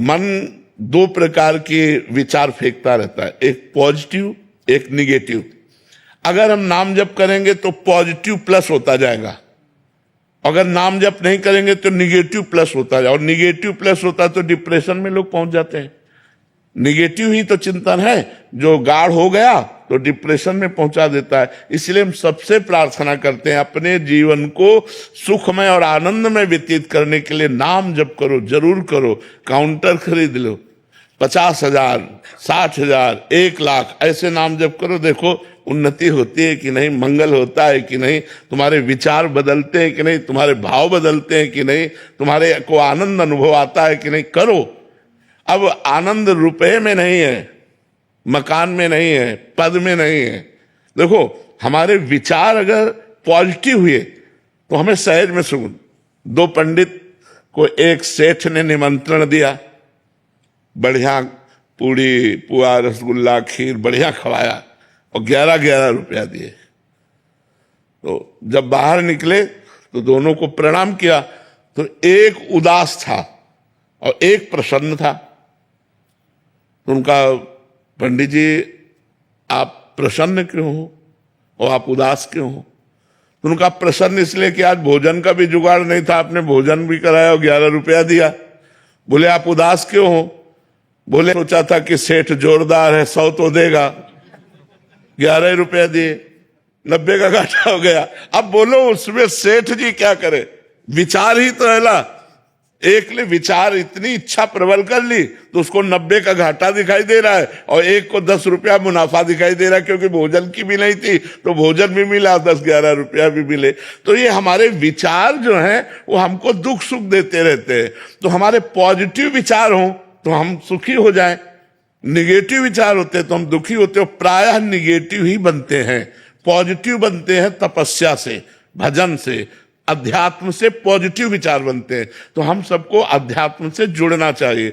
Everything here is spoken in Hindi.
मन दो प्रकार के विचार फेंकता रहता है, एक पॉजिटिव एक निगेटिव। अगर हम नाम जप करेंगे तो पॉजिटिव प्लस होता जाएगा, अगर नाम जप नहीं करेंगे तो निगेटिव प्लस होता जाएगा, और निगेटिव प्लस होता है तो डिप्रेशन में लोग पहुंच जाते हैं। निगेटिव ही तो चिंतन है जो गाढ़ हो गया तो डिप्रेशन में पहुंचा देता है। इसलिए हम सबसे प्रार्थना करते हैं अपने जीवन को सुखमय और आनंदमय व्यतीत करने के लिए नाम जप करो, जरूर करो। काउंटर खरीद लो, 50,000, 60,000, 1,00,000 ऐसे नाम जप करो, देखो उन्नति होती है कि नहीं, मंगल होता है कि नहीं, तुम्हारे विचार बदलते हैं कि नहीं, तुम्हारे भाव बदलते हैं कि नहीं, तुम्हारे को आनंद अनुभव आता है कि नहीं। करो। अब आनंद रुपए में नहीं है, मकान में नहीं है, पद में नहीं है। देखो हमारे विचार अगर पॉजिटिव हुए तो हमें सहज में सुकून। दो पंडित को एक सेठ ने निमंत्रण दिया, बढ़िया पूड़ी पुआ रसगुल्ला खीर बढ़िया खवाया और 11-11 रुपया दिए। तो जब बाहर निकले तो दोनों को प्रणाम किया, तो एक उदास था और एक प्रसन्न था। तो उनका, पंडित जी आप प्रसन्न क्यों हो और आप उदास क्यों हो? तो उनका, प्रसन्न इसलिए कि आज भोजन का भी जुगाड़ नहीं था, आपने भोजन भी कराया और 11 रुपया दिया। बोले आप उदास क्यों हो? बोले सोचा था कि सेठ जोरदार है, 100 तो देगा, 11 रुपया दिए, 90 का घाटा हो गया। अब बोलो उसमें सेठ जी क्या करे? विचार ही तो है ना। एक ने विचार इतनी इच्छा प्रबल कर ली तो उसको 90 का घाटा दिखाई दे रहा है और एक को 10 रुपया मुनाफा दिखाई दे रहा है, क्योंकि भोजन की भी नहीं थी तो भोजन भी मिला, 10-11 रुपया भी मिले। तो ये हमारे विचार जो हैं वो हमको दुख सुख देते रहते हैं। तो हमारे पॉजिटिव विचार हों तो हम सुखी हो जाएं, निगेटिव विचार होते हैं तो हम दुखी होते हो। प्रायः निगेटिव ही बनते हैं, पॉजिटिव बनते हैं तपस्या से, भजन से, अध्यात्म से पॉजिटिव विचार बनते हैं। तो हम सबको अध्यात्म से जुड़ना चाहिए।